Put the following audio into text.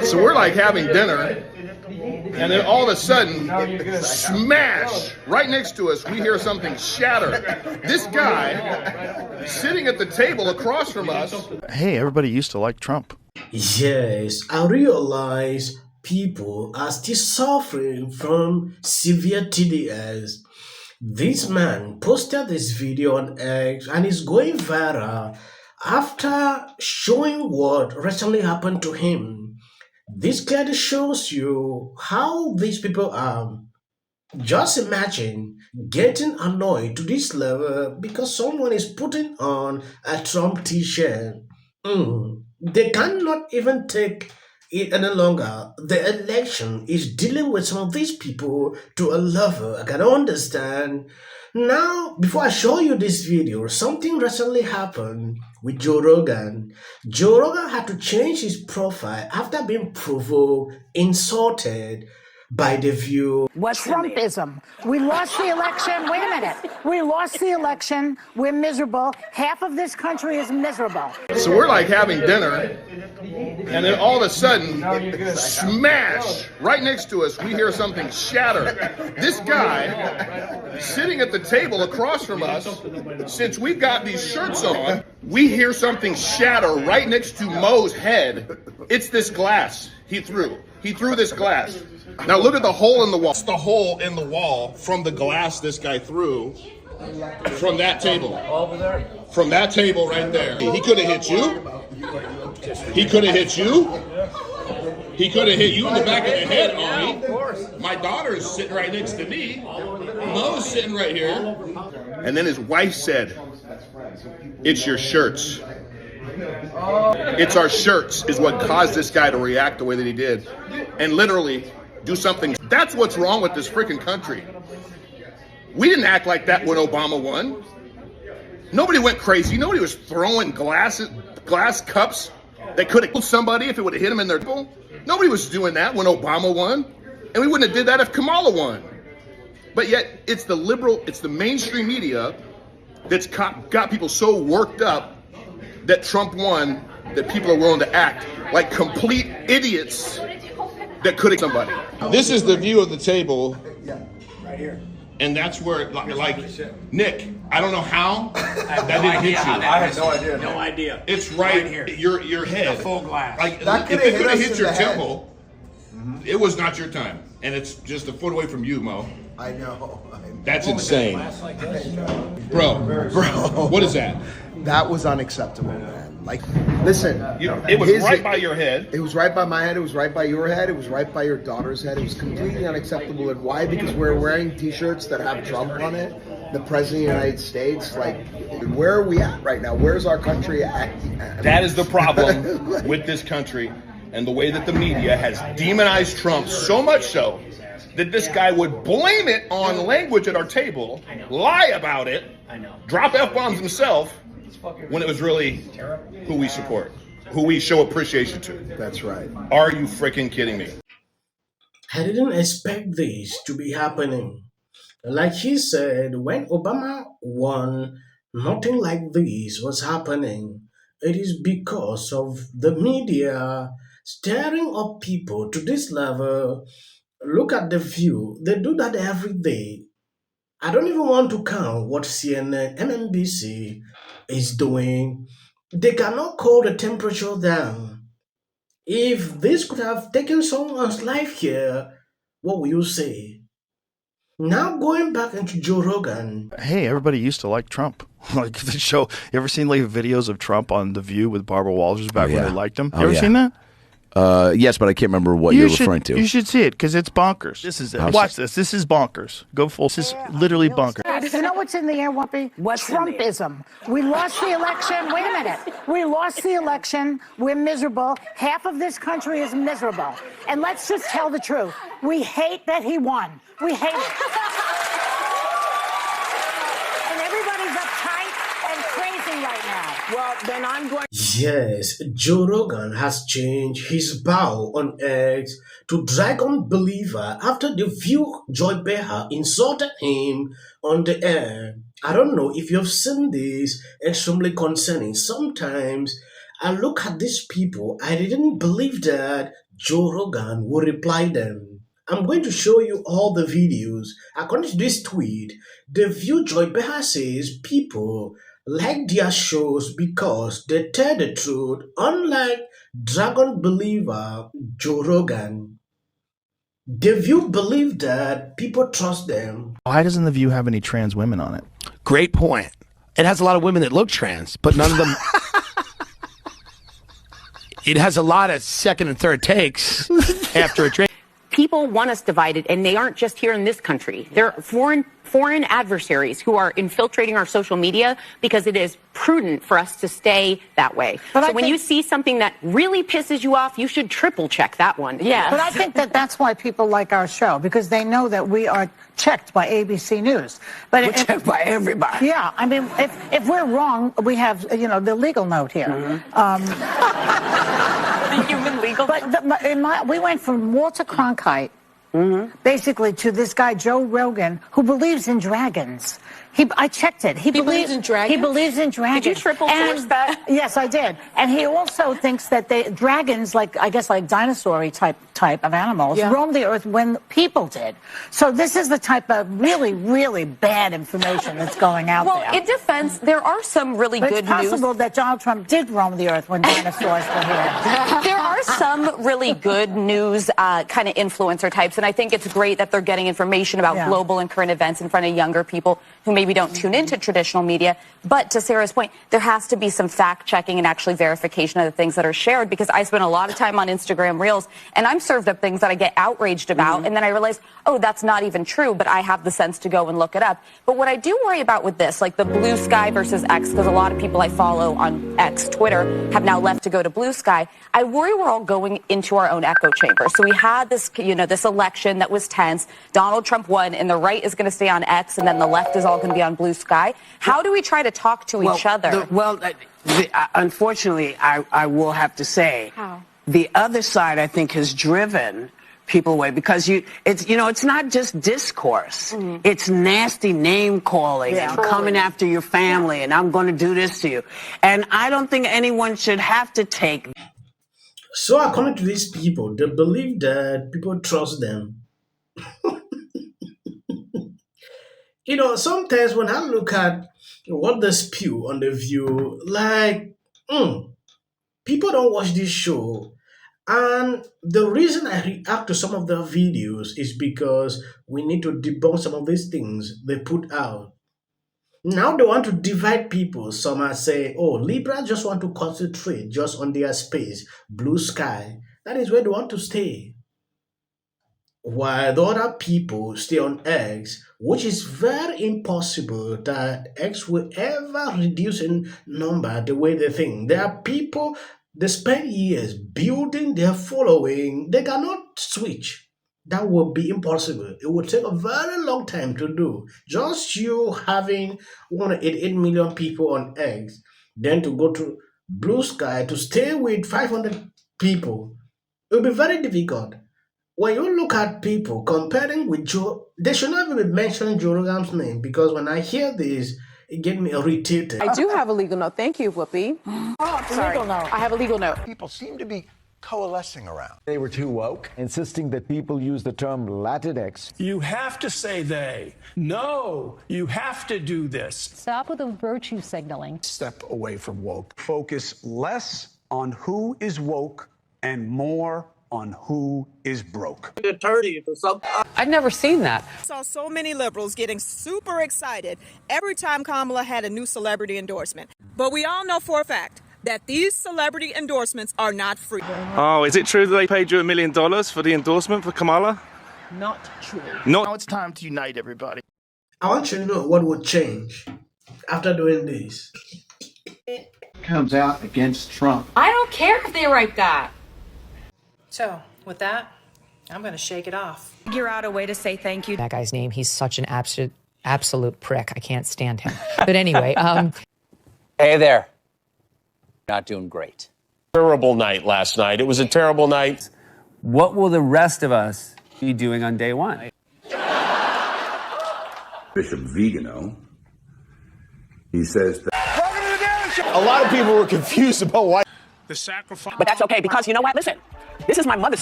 So we're like having dinner, and then all of a sudden, smash! Right next to us, we hear something shatter. This guy, sitting at the table across from us. Hey, everybody used to like Trump. Yes, I realize people are still suffering from severe TDS. This man posted this video on X and is going viral after showing what recently happened to him. This clearly shows you how these people are. Just imagine getting annoyed to this level because someone is putting on a Trump t-shirt. They cannot even take it any longer. The election is dealing with some of these people to a level I can understand. Now, before I show you this video, something recently happened with Joe Rogan. Joe Rogan had to change his profile after being provoked, insulted by The View. Trumpism. We lost the election. Wait a minute. We lost the election. We're miserable. Half of this country is miserable. So we're like having dinner, and then all of a sudden, smash! Right next to us, we hear something shatter. This guy, sitting at the table across from us, since we've got these shirts on, we hear something shatter right next to Mo's head. It's this glass he threw. He threw this glass. Now look at the hole in the wall. It's the hole in the wall from the glass this guy threw from that table. From that table right there. He could have hit you. He could have hit you. He could have hit you in the back of the head, Ari. My daughter's sitting right next to me. Mo's sitting right here. And then his wife said, "It's your shirts. It's our shirts is what caused this guy to react the way that he did." And literally do something. That's what's wrong with this freaking country. We didn't act like that when Obama won. Nobody went crazy. Nobody was throwing glass cups that could have killed somebody if it would have hit them in their temple. Nobody was doing that when Obama won. And we wouldn't have did that if Kamala won. But yet it's the mainstream media that's got people so worked up that Trump won that people are willing to act like complete idiots that could have somebody. This is the view of the table. Yeah, right here. And that's where, like Nick, I don't know how that didn't hit you. I have no idea. No idea. It's right here. Your head. The full glass. Like, that if it could have hit us your in the head. temple, it was not your time. And it's just a foot away from you, Mo. I know. That's insane. Bro, what is that? That was unacceptable, man. Like, listen. It was right by your head. It was right by my head. It was right by your head. It was right by your daughter's head. It was completely unacceptable. And why? Because we're wearing T-shirts that have Trump on it, the President of the United States. Like, where are we at right now? Where's our country at? That is the problem with this country and the way that the media has demonized Trump so much so that this guy would blame it on language at our table, lie about it, drop F-bombs himself, when it was really who we support, who we show appreciation to. That's right. Are you freaking kidding me? I didn't expect this to be happening. Like he said, when Obama won, nothing like this was happening. It is because of the media stirring up people to this level. Look at The View. They do that every day. I don't even want to count what CNN, MNBC is doing. They cannot cool the temperature down. If this could have taken someone's life here, what will you say? Now going back into Joe Rogan. Hey, everybody used to like Trump. Like the show. You ever seen like videos of Trump on The View with Barbara Walters back when they liked him? You ever seen that? Yes, but I can't remember what you're referring to. You should see it because it's bonkers. This is it. Watch this. This is bonkers. Go full. This is literally bonkers. You know what's in the air, Whoopi? Trumpism. We lost the election. Wait a minute. We lost the election. We're miserable. Half of this country is miserable. And let's just tell the truth. We hate that he won. We hate it. And everybody's uptight and crazy right now. Well, then I'm going. Yes, Joe Rogan has changed his bow on X to Dragon Believer after The View Joy Behar insulted him on the air. I don't know if you've seen this, extremely concerning. Sometimes I look at these people, I didn't believe that Joe Rogan will reply them. I'm going to show you all the videos. According to this tweet, The View Joy Beha says people like their shows because they tell the truth, unlike Dragon believer Joe Rogan. The View believe that people trust them. Why doesn't The View have any trans women on it? Great point. It has a lot of women that look trans, but none of them. It has a lot of second and third takes after a drink. People want us divided, and they aren't just here in this country. They're foreign adversaries who are infiltrating our social media because it is prudent for us to stay that way. So when you see something that really pisses you off, you should triple check that one. Yeah. But I think that that's why people like our show, because they know that we are checked by ABC News. But We're checked by everybody. Yeah. I mean, if we're wrong, we have, you know, the legal note here. The human legal. But we went from Walter Cronkite, basically, to this guy Joe Rogan, who believes in dragons. I checked it. He believes in dragons. He believes in dragons. Did you triple source that? Yes, I did. And he also thinks that dragons, like I guess like dinosaur type of animals, roamed the earth when people did. So this is the type of really, really bad information that's going out there. Well, in defense, there are some really good news. It's possible that Donald Trump did roam the earth when dinosaurs were here. There are some really good news kind of influencer types, and I think it's great that they're getting information about global and current events in front of younger people who maybe don't tune into traditional media. But to Sarah's point, there has to be some fact checking and actually verification of the things that are shared, because I spend a lot of time on Instagram Reels and I'm served up things that I get outraged about, and then I realize, oh, that's not even true, but I have the sense to go and look it up. But what I do worry about with this, like the Blue Sky versus X, because a lot of people I follow on X, Twitter, have now left to go to Blue Sky, I worry we're all going into our own echo chamber. So we had this, this election that was tense. Donald Trump won, and the right is going to stay on X, and then the left is all going to be on Blue Sky. How do we try to talk to each other? Unfortunately, I will have to say, the other side, I think, has driven people away, because it's not just discourse. It's nasty name calling and coming after your family, and I'm going to do this to you. And I don't think anyone should have to take. So according to these people, they believe that people trust them. Sometimes when I look at what they spew on The View, like, people don't watch this show. And the reason I react to some of their videos is because we need to debunk some of these things they put out. Now they want to divide people. Some are saying, oh, Libra just want to concentrate just on their space, Blue Sky. That is where they want to stay. While the other people stay on X, which is very impossible that X will ever reduce in number the way they think. There are people, they spend years building their following. They cannot switch. That will be impossible. It will take a very long time to do. Just you having 188 million people on X, then to go to Blue Sky to stay with 500 people, it will be very difficult. When you look at people comparing with Joe, they should not even be mentioning Joe Rogan's name, because when I hear this, it gets me irritated. I do have a legal note. Thank you, Whoopi. Oh, sorry. Legal note. I have a legal note. People seem to be coalescing around. They were too woke, insisting that people use the term Latinx. You have to say they. No, you have to do this. Stop with the virtue signaling. Step away from woke. Focus less on who is woke and more on who is broke. I've never seen that. I saw so many liberals getting super excited every time Kamala had a new celebrity endorsement. But we all know for a fact that these celebrity endorsements are not free. Oh, is it true that they paid you $1 million for the endorsement for Kamala? Not true. Now it's time to unite everybody. I want you to know what would change after doing this. Comes out against Trump. I don't care if they write that. So, with that, I'm going to shake it off. Figure out a way to say thank you. That guy's name, he's such an absolute prick. I can't stand him. But anyway. Hey there. Not doing great. Terrible night last night. It was a terrible night. What will the rest of us be doing on day one? Bishop Vigano, he says that A lot of people were confused about why. The sacrifice. But that's okay, because you know what? Listen, this is my mother's